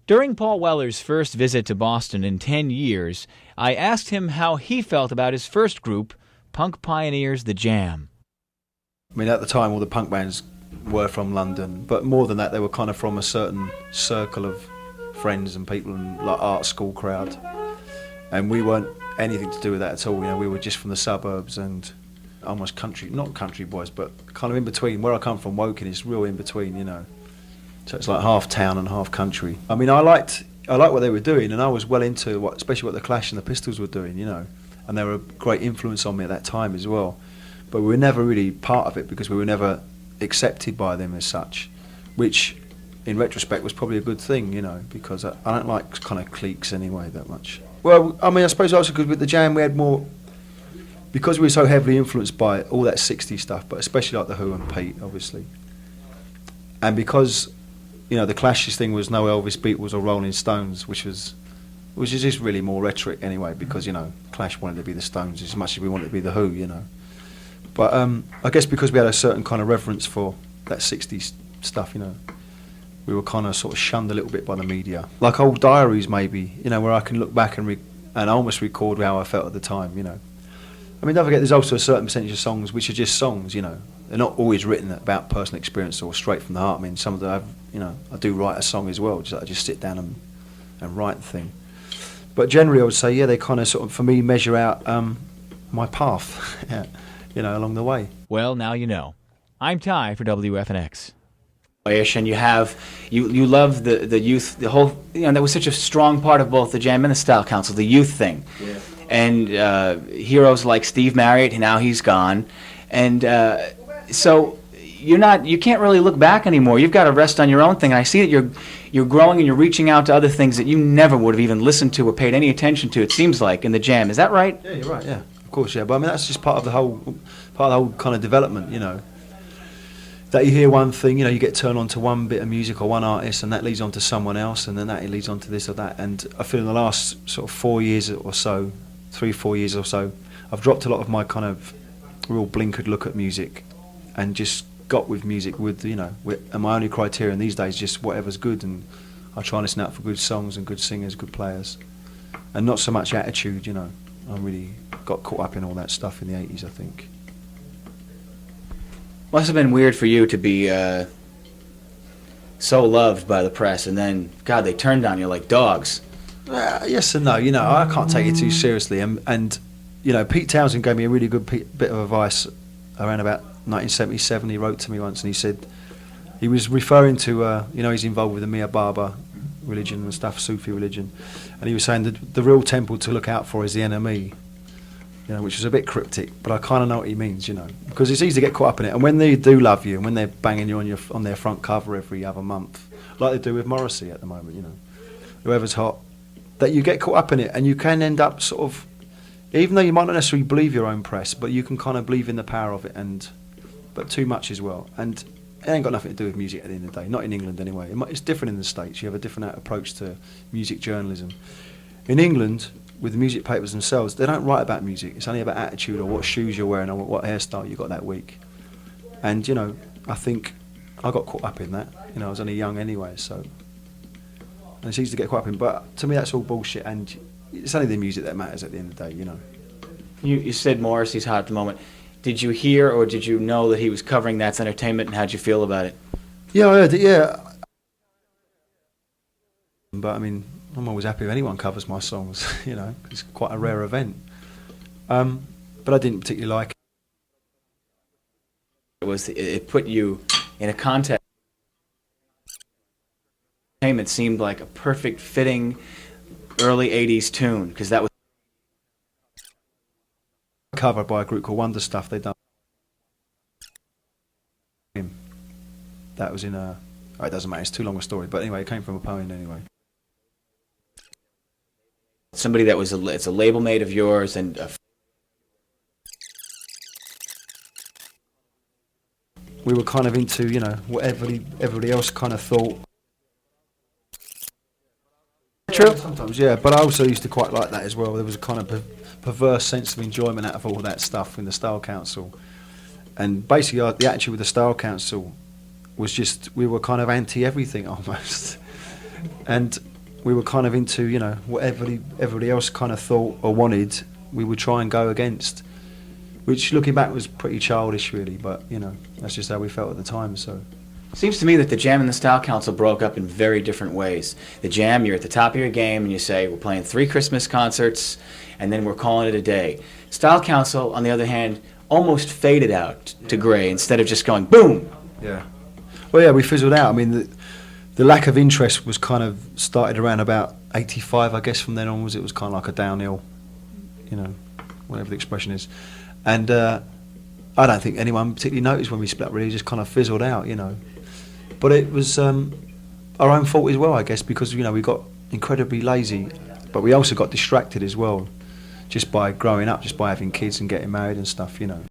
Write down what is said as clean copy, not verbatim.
During Paul Weller's first visit to Boston in 10 years, I asked him how he felt about his first group, punk pioneers The Jam. I mean, at the time, all the punk bands were from London, but more than that, they were kind of from a certain circle of friends and people and like art school crowd. And we weren't anything to do with that at all. You know, we were just from the suburbs and almost country, not country boys, but kind of in between. Where I come from, Woking, is real in between, you know. So it's like half town and half country. I mean, I liked what they were doing, and I was well into especially what the Clash and the Pistols were doing, you know. And they were a great influence on me at that time as well. But we were never really part of it because we were never accepted by them as such, which in retrospect was probably a good thing, you know, because I don't like kind of cliques anyway that much. Well, I mean, I suppose also because with the Jam we had more, because we were so heavily influenced by all that 60s stuff, but especially like The Who and Pete, obviously. And because, you know, the Clash's thing was no Elvis, Beatles or Rolling Stones, which is just really more rhetoric anyway, because, you know, Clash wanted to be the Stones as much as we wanted to be The Who, you know. But I guess because we had a certain kind of reverence for that 60s stuff, you know, we were kind of sort of shunned a little bit by the media. Like old diaries maybe, you know, where I can look back and almost record how I felt at the time, you know. I mean, don't forget there's also a certain percentage of songs which are just songs, you know. They're not always written about personal experience or straight from the heart. I mean, some of them have, you know, I do write a song as well, I just sit down and write the thing. But generally I would say, yeah, they kind of sort of, for me, measure out my path, yeah, you know, along the way. Well, now you know. I'm Ty for WFNX. And you love the youth, the whole, you know, that was such a strong part of both the Jam and the Style Council, the youth thing. Yeah. And heroes like Steve Marriott, now he's gone, and so you can't really look back anymore. You've got to rest on your own thing. And I see that you're growing and you're reaching out to other things that you never would have even listened to or paid any attention to. It seems like in the Jam. Is that right? Yeah, you're right. Yeah, of course. Yeah, but I mean that's just part of the whole kind of development, you know. That you hear one thing, you know, you get turned on to one bit of music or one artist, and that leads on to someone else, and then that leads on to this or that. And I feel in the last sort of 4 years or so, 3-4 years or so, I've dropped a lot of my kind of real blinkered look at music, and just got with music with, you know, and my only criterion these days is just whatever's good, and I try and listen out for good songs and good singers, good players, and not so much attitude, you know. I really got caught up in all that stuff in the 80s, I think. Must have been weird for you to be so loved by the press, and then, God, they turned on you like dogs. Yes and no, you know, I can't take it too seriously. And you know, Pete Townsend gave me a really good bit of advice around about 1977. He wrote to me once and he said, he was referring to, you know, he's involved with the Mia Baba religion and stuff, Sufi religion, and he was saying that the real temple to look out for is the enemy. You know, which was a bit cryptic, but I kind of know what he means, you know, because it's easy to get caught up in it. And when they do love you, and when they're banging you on their front cover every other month, like they do with Morrissey at the moment, you know, whoever's hot, that you get caught up in it, and you can end up sort of, even though you might not necessarily believe your own press, but you can kind of believe in the power of it, but too much as well. And it ain't got nothing to do with music at the end of the day, not in England anyway. It's different in the States. You have a different approach to music journalism. In England, with the music papers themselves, they don't write about music. It's only about attitude or what shoes you're wearing or what hairstyle you got that week. And, you know, I think I got caught up in that. You know, I was only young anyway, so. And it's easy to get caught up in. But to me, that's all bullshit. And it's only the music that matters at the end of the day, you know. You said Morrissey's hot at the moment. Did you hear or did you know that he was covering That's Entertainment, and how'd you feel about it? Yeah, I heard it, yeah. But, I mean, I'm always happy if anyone covers my songs, you know, it's quite a rare event. But I didn't particularly like it. It put you in a context. It seemed like a perfect fitting early 80s tune, because that was covered by a group called Wonder Stuff. They'd done that was in a, it doesn't matter, it's too long a story, but anyway, it came from a poem anyway. Somebody that was it's a label mate of yours, and we were kind of into, you know, what everybody else kind of thought. True. Sometimes, yeah, but I also used to quite like that as well. There was a kind of perverse sense of enjoyment out of all that stuff in the Style Council. And basically the attitude with the Style Council was just, we were kind of anti-everything almost. And we were kind of into, you know, what everybody else kind of thought or wanted, we would try and go against, which looking back was pretty childish really, but you know, that's just how we felt at the time. So Seems to me that the Jam and the Style Council broke up in very different ways. The Jam, you're at the top of your game and you say, we're playing 3 Christmas concerts and then we're calling it a day. Style Council, on the other hand, almost faded out to grey instead of just going boom. yeah, well, yeah, we fizzled out. I mean, the lack of interest was kind of started around about 85, I guess. From then onwards, it was kind of like a downhill, you know, whatever the expression is. And I don't think anyone particularly noticed when we split up. Really, just kind of fizzled out, you know. But it was our own fault as well, I guess, because you know we got incredibly lazy, but we also got distracted as well, just by growing up, just by having kids and getting married and stuff, you know.